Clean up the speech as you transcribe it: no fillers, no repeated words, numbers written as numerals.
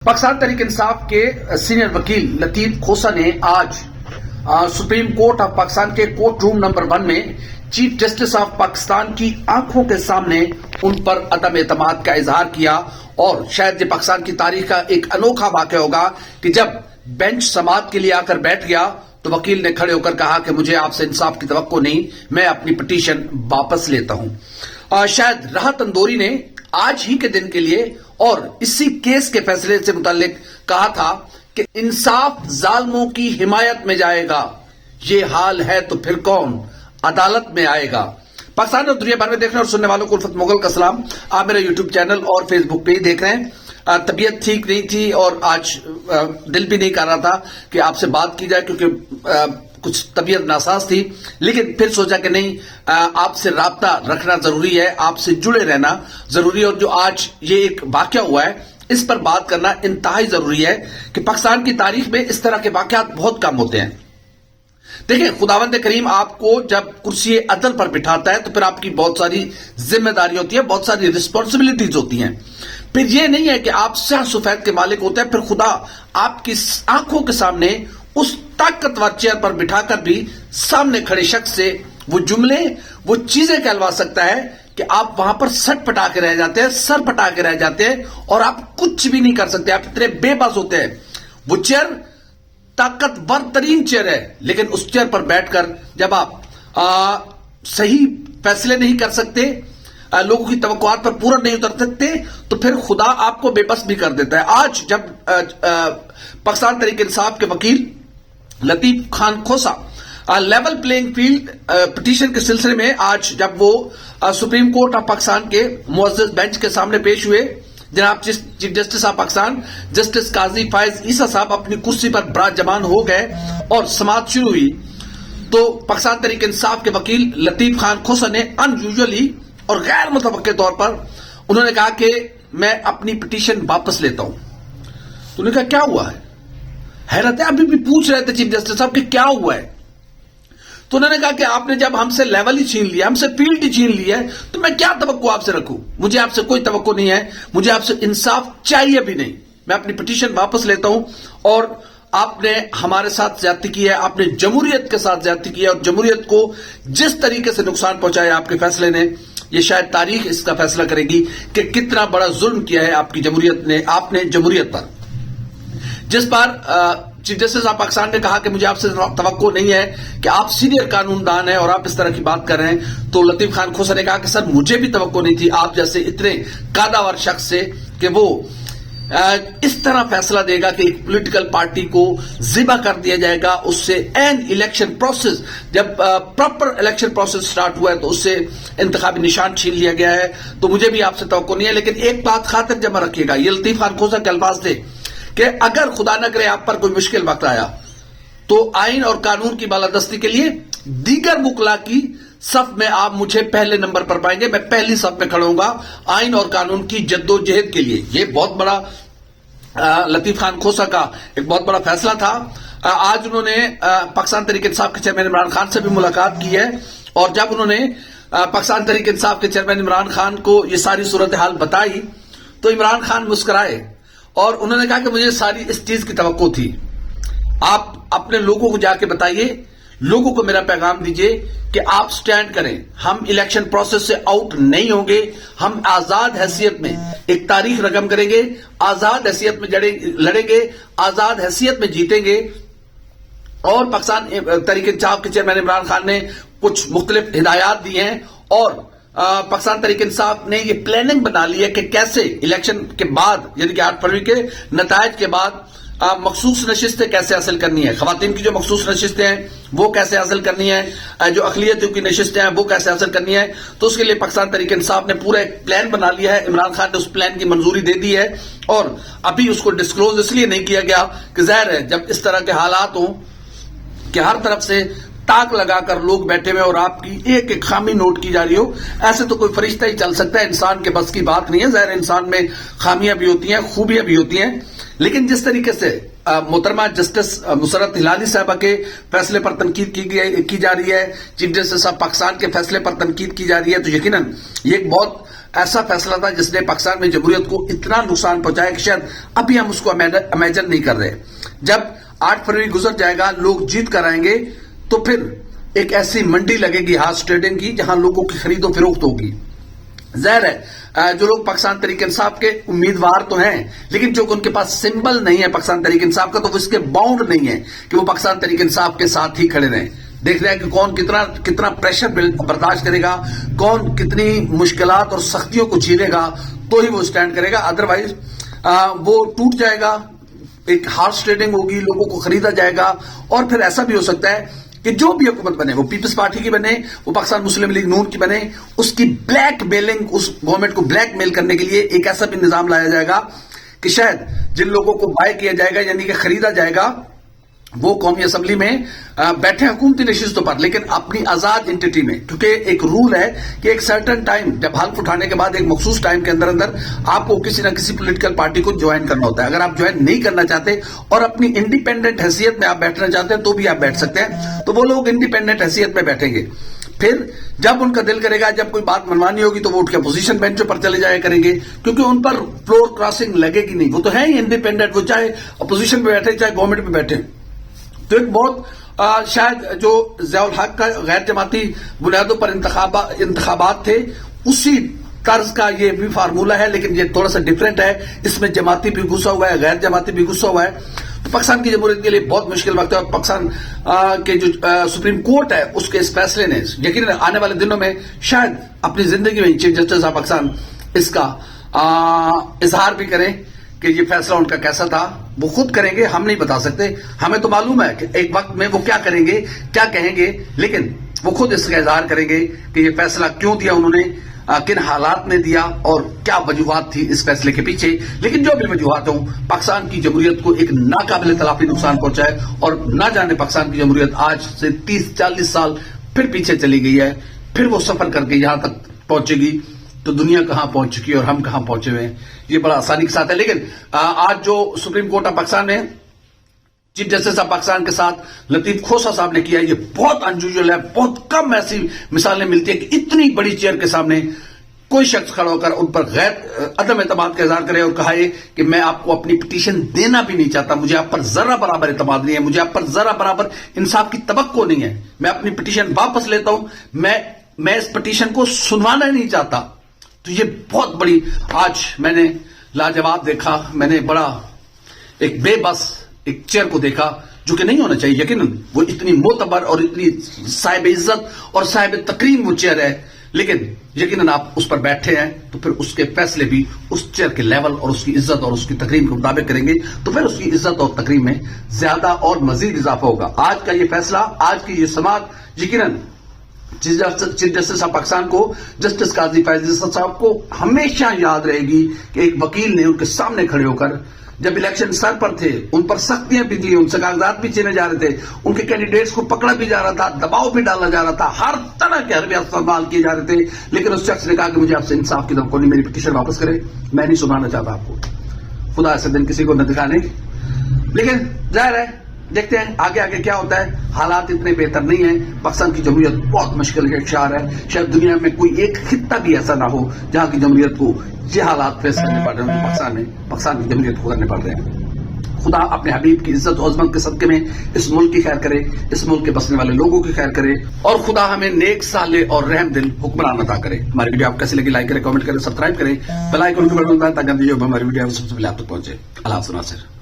पाकिस्तान तहरीक इंसाफ के सीनियर वकील लतीफ खोसा ने आज सुप्रीम कोर्ट ऑफ पाकिस्तान के कोर्ट रूम नंबर 1 में चीफ जस्टिस ऑफ पाकिस्तान की आंखों के सामने उन पर अदम एतमाद का इजहार किया। और शायद ये पाकिस्तान की तारीख का एक अनोखा वाकया होगा कि जब बेंच समाअत के लिए आकर बैठ गया तो वकील ने खड़े होकर कहा कि मुझे आपसे इंसाफ की तवक्को नहीं, मैं अपनी पिटीशन वापस लेता हूं। शायद राहत अंदौरी ने आज ही के दिन के लिए और इसी केस के फैसले से मुताल्लिक कहा था कि इंसाफ जालिमों की हिमायत में जाएगा, ये हाल है तो फिर कौन अदालत में आएगा। पाकिस्तान और दुनिया भर में देखने और सुनने वालों को उल्फत मुगल का सलाम। आप मेरे यूट्यूब चैनल और फेसबुक पे ही देख रहे हैं। तबीयत ठीक नहीं थी और आज दिल भी नहीं कर रहा था कि आपसे बात की जाए, क्योंकि कुछ तबीयत नासाज थी, लेकिन फिर सोचा कि नहीं, आपसे राब्ता रखना जरूरी है, आपसे जुड़े रहना जरूरी है। और जो आज ये एक वाकया हुआ है इस पर बात करना इंतहाई जरूरी है कि पाकिस्तान की तारीख में इस तरह के वाकयात बहुत कम होते हैं। देखिए, खुदावंद करीम आपको जब कुर्सी अदल पर बिठाता है तो फिर आपकी बहुत सारी जिम्मेदारी होती है, बहुत सारी रिस्पॉन्सिबिलिटीज होती हैं। फिर यह नहीं है कि आप सह सफेद के मालिक होते हैं, फिर खुदा आपकी आंखों के सामने उस ताकतवर चेयर पर बिठाकर भी सामने खड़े शख्स से वो जुमले, वो चीजें कहलवा सकता है कि आप वहां पर सट पटा के रह जाते हैं, सर पटा के रह जाते हैं और आप कुछ भी नहीं कर सकते। आप इतने बेबस होते हैं। वो चेयर ताकतवर तरीन चेयर है, लेकिन उस चेयर पर बैठकर जब आप सही फैसले नहीं कर सकते, लोगों की तवक्कुआत पर पूरा नहीं उतर सकते, तो फिर खुदा आपको बेबस भी कर देता है। आज जब पाकिस्तान तहरीक इंसाफ के वकील लतीफ खान खोसा लेवल प्लेइंग फील्ड पिटीशन के सिलसिले में आज जब वो सुप्रीम कोर्ट ऑफ पाकिस्तान के मुअज़्ज़ज़ बेंच के सामने पेश हुए, जनाब chief justice of Pakistan justice Qazi Faez Isa साहब अपनी कुर्सी पर बराजमान हो गए और समाअत शुरू हुई, तो पाकिस्तान तहरीक इंसाफ के वकील लतीफ खान खोसा ने अनयूजुअली और गैर मुतवक्के तौर पर उन्होंने कहा कि मैं अपनी पिटीशन वापस लेता हूं। तो उन्होंने कहा क्या हुआ है? हैरत है, अभी भी पूछ रहे थे चीफ जस्टिस साहब कि क्या हुआ है। तो उन्होंने कहा कि आपने जब हमसे लेवल ही छीन लिया, हमसे फील्ड ही छीन ली है, तो मैं क्या तवक्को आपसे रखूं? मुझे आपसे कोई तवक्को नहीं है, मुझे आपसे इंसाफ चाहिए भी नहीं। मैं अपनी पिटीशन वापस लेता हूं। और आपने हमारे साथ ज्यादती की है, आपने जमहूरियत के साथ ज्यादती की है और जमहूरियत को जिस तरीके से नुकसान पहुंचाया आपके फैसले ने, ये शायद तारीख इसका फैसला करेगी कि कितना बड़ा जुल्म किया है आपकी जमहूरियत ने, आपने जमहूरियत पर। जिस पर चीफ जस्टिस ऑफ पाकिस्तान ने कहा कि मुझे आपसे तवक्को नहीं है कि आप सीनियर कानूनदान हैं और आप इस तरह की बात कर रहे हैं, तो लतीफ खान खोसा ने कहा कि सर मुझे भी तवक्को नहीं थी आप जैसे इतने कादावर शख्स से कि वो इस तरह फैसला देगा कि एक पॉलिटिकल पार्टी को जिबा कर दिया जाएगा। उससे एन इलेक्शन प्रोसेस, जब प्रॉपर इलेक्शन प्रोसेस स्टार्ट हुआ है तो उससे इंतखाबी निशान छीन लिया गया है। तो मुझे भी आपसे तवक्को नहीं है, लेकिन एक बात खातिर जमा रखिएगा, ये लतीफ खान खोसा के अल्फाज थे कि अगर खुदा न करे आप पर कोई मुश्किल वक्त आया तो आइन और कानून की बालादस्ती के लिए दीगर मुकला की सफ में आप मुझे पहले नंबर पर पाएंगे, मैं पहली सफ में खड़ा आइन और कानून की जद्दोजहद के लिए। ये बहुत बड़ा लतीफ खान खोसा का एक बहुत बड़ा फैसला था। आज उन्होंने पाकिस्तान तहरीक इंसाफ के चेयरमैन इमरान खान से भी मुलाकात की है और जब उन्होंने पाकिस्तान तहरीक इंसाफ के चेयरमैन इमरान खान को ये सारी सूरत हाल बताई तो इमरान खान मुस्कुराए और उन्होंने कहा कि मुझे सारी इस चीज की तवक्को थी। आप अपने लोगों को जाके बताइए, लोगों को मेरा पैगाम दीजिए कि आप स्टैंड करें, हम इलेक्शन प्रोसेस से आउट नहीं होंगे, हम आजाद हैसियत में एक तारीख रकम करेंगे, आजाद हैसियत में लड़ेंगे, आजाद हैसियत में जीतेंगे। और पाकिस्तान तहरीक इंसाफ के चेयरमैन इमरान खान ने कुछ मुख्तलिफ हिदायत दी हैं और पाकिस्तान तहरीक इंसाफ ने ये प्लानिंग बना ली है कि कैसे इलेक्शन के बाद, यानी कि 8 फरवरी के नतायज के बाद मखसूस नशिस्तें कैसे हासिल करनी है, खवातीन की जो मखसूस नशिस्तें हैं वो कैसे हासिल करनी है, जो अकलियतों की नशिस्तें हैं वो कैसे हासिल करनी है। तो उसके लिए पाकिस्तान तहरीक इंसाफ ने पूरा एक प्लान बना लिया है। इमरान खान ने उस प्लान की मंजूरी दे दी है और अभी उसको डिस्क्लोज इसलिए नहीं किया गया कि जाहिर है जब इस तरह के हालात हों कि हर तरफ से ताक लगाकर लोग बैठे हुए और आपकी एक एक खामी नोट की जा रही हो, ऐसे तो कोई फरिश्ता ही चल सकता है, इंसान के बस की बात नहीं है। जाहिर इंसान में खामियां भी होती हैं, खूबियां भी होती हैं, लेकिन जिस तरीके से मोहतरमा जस्टिस मुसर्रत हिलाली साहबा के फैसले पर तनकीद की जा रही है, चीफ जस्टिस ऑफ पाकिस्तान के फैसले पर तनकीद की जा रही है, तो यकीनन ये एक बहुत ایسا فیصلہ تھا جس نے پاکستان میں جمہوریت کو اتنا نقصان پہنچایا کہ شاید ابھی ہم اس کو امیجن نہیں کر رہے. جب 8 فروری گزر جائے گا، لوگ جیت کر آئیں گے، تو پھر ایک ایسی منڈی لگے گی ہارس ٹریڈنگ کی جہاں لوگوں کی خرید و فروخت ہوگی. ظاہر ہے جو لوگ پاکستان تحریک انصاف کے امیدوار تو ہیں، لیکن جو ان کے پاس سمبل نہیں ہے پاکستان تحریک انصاف کا، تو وہ اس کے باؤنڈ نہیں ہے کہ وہ پاکستان تحریک انصاف کے ساتھ ہی کھڑے رہیں. دیکھ رہے ہیں کہ کون کتنا پریشر برداشت کرے گا، کون کتنی مشکلات اور سختیوں کو جھیلے گا تو ہی وہ سٹینڈ کرے گا. ادروائز وہ ٹوٹ جائے گا، ایک ہارس ٹریڈنگ ہوگی، لوگوں کو خریدا جائے گا. اور پھر ایسا بھی ہو سکتا ہے کہ جو بھی حکومت بنے، وہ پیپلز پارٹی کی بنے، وہ پاکستان مسلم لیگ نون کی بنے، اس کی بلیک میلنگ، اس گورنمنٹ کو بلیک میل کرنے کے لیے ایک ایسا بھی نظام لایا جائے گا کہ شاید جن لوگوں کو بائی کیا جائے گا، یعنی کہ خریدا جائے گا، وہ قومی اسمبلی میں بیٹھے حکومتی نشستوں پر، لیکن اپنی آزاد انٹیٹی میں. کیونکہ ایک رول ہے کہ ایک سرٹن ٹائم، جب حلف اٹھانے کے بعد ایک مخصوص ٹائم کے اندر آپ کو کسی نہ کسی پولیٹیکل پارٹی کو جوائن کرنا ہوتا ہے. اگر آپ جوائن نہیں کرنا چاہتے اور اپنی انڈیپینڈنٹ حیثیت میں آپ بیٹھنا چاہتے ہیں تو بھی آپ بیٹھ سکتے ہیں. تو وہ لوگ انڈیپینڈنٹ حیثیت میں بیٹھیں گے. پھر جب ان کا دل کرے گا، جب کوئی بات منوانی ہوگی تو وہ اٹھ کے اپوزیشن بینچوں پر چلے جایا کریں گے، کیونکہ ان پر فلور کراسنگ لگے گی نہیں. وہ تو ہے ہی انڈیپینڈنٹ، وہ چاہے اپوزیشن میں بیٹھے چاہے گورنمنٹ میں بیٹھے. تو ایک بہت شاید جو ضیاء الحق کا غیر جماعتی بنیادوں پر انتخابات تھے، اسی طرز کا یہ بھی فارمولہ ہے، لیکن یہ تھوڑا سا ڈیفرنٹ ہے. اس میں جماعتی بھی گھسا ہوا ہے، غیر جماعتی بھی گھسا ہوا ہے. تو پاکستان کی جمہوریت کے لیے بہت مشکل وقت ہے. اور پاکستان کے جو سپریم کورٹ ہے، اس کے اس فیصلے نے یقیناً آنے والے دنوں میں شاید اپنی زندگی میں چیف جسٹس آف پاکستان اس کا اظہار بھی کریں کہ یہ فیصلہ ان کا کیسا تھا. وہ خود کریں گے، ہم نہیں بتا سکتے. ہمیں تو معلوم ہے کہ ایک وقت میں وہ کیا کریں گے، کیا کہیں گے، لیکن وہ خود اس کا اظہار کریں گے کہ یہ فیصلہ کیوں دیا انہوں نے، کن حالات میں دیا اور کیا وجوہات تھی اس فیصلے کے پیچھے. لیکن جو بھی وجوہات ہوں، پاکستان کی جمہوریت کو ایک ناقابل تلافی نقصان پہنچا ہے. اور نہ جانے پاکستان کی جمہوریت آج سے 30-40 سال پھر پیچھے چلی گئی ہے. پھر وہ سفر کر کے یہاں تک پہنچے گی تو دنیا کہاں پہنچ چکی ہے اور ہم کہاں پہنچے ہوئے ہیں، یہ بڑا آسانی کے ساتھ ہے. لیکن آج جو سپریم کورٹ آف پاکستان نے چیف جسٹس آف پاکستان کے ساتھ لطیف کھوسہ صاحب نے کیا، یہ بہت انجویجل ہے. بہت کم ایسی مثالیں ملتی ہیں کہ اتنی بڑی چیئر کے سامنے کوئی شخص کھڑا ہو کر ان پر غیر عدم اعتماد کا اظہار کرے اور کہا ہے کہ میں آپ کو اپنی پٹیشن دینا بھی نہیں چاہتا، مجھے آپ پر ذرا برابر اعتماد نہیں ہے، مجھے آپ پر ذرا برابر انصاف کی توقع نہیں ہے، میں اپنی پٹیشن واپس لیتا ہوں، میں اس پٹیشن کو سنوانا ہی نہیں چاہتا. تو یہ بہت بڑی آج میں نے لاجواب دیکھا. میں نے بڑا ایک بے بس ایک چیئر کو دیکھا جو کہ نہیں ہونا چاہیے. یقیناً وہ اتنی معتبر اور اتنی صاحب عزت اور صاحب تکریم وہ چیئر ہے، لیکن یقیناً آپ اس پر بیٹھے ہیں تو پھر اس کے فیصلے بھی اس چیئر کے لیول اور اس کی عزت اور اس کی تکریم کے مطابق کریں گے، تو پھر اس کی عزت اور تکریم میں زیادہ اور مزید اضافہ ہوگا. آج کا یہ فیصلہ، آج کی یہ سماعت یقیناً چیف جسٹس آف پاکستان کو، جسٹس قاضی فیض اسد صاحب کو ہمیشہ یاد رہے گی کہ ایک وکیل نے ان کے سامنے کھڑے ہو کر، جب الیکشن سر پر تھے، ان پر سختیاں بھی تھی، ان سے کاغذات بھی چھینے جا رہے تھے، ان کے کینڈیڈیٹس کو پکڑا بھی جا رہا تھا، دباؤ بھی ڈالا جا رہا تھا، ہر طرح کے حربے استعمال کیے جا رہے تھے، لیکن اس شخص نے کہا کہ مجھے آپ سے انصاف کی توقع نہیں، میری پٹیشن واپس کرے، میں نہیں سنانا چاہتا آپ کو. خدا ایسے دن کسی کو نہ دکھانے. لیکن ظاہر ہے دیکھتے ہیں آگے کیا ہوتا ہے. حالات اتنے بہتر نہیں ہیں. پاکستان کی جمہوریت بہت مشکل کا شعار ہے. شاید دنیا میں کوئی ایک خطہ بھی ایسا نہ ہو جہاں کی جمہوریت کو یہ حالات فیس کرنے پڑ رہے ہیں. پاکستان کی جمہوریت کو کرنے پڑ رہے ہیں. خدا اپنے حبیب کی عزت و عظمت کے صدقے میں اس ملک کی خیر کرے، اس ملک کے بسنے والے لوگوں کی خیر کرے، اور خدا ہمیں نیک صالح اور رحم دل حکمران عطا کرے. ہماری ویڈیو آپ کیسی لگی؟ لائک کریں، کمنٹ کریں، سبسکرائب کریں، بیل آئیکن کو بٹن دبائیں تاکہ ہماری ویڈیو سب سے پہلے آپ تک پہنچے. اللہ حافظ ناصر.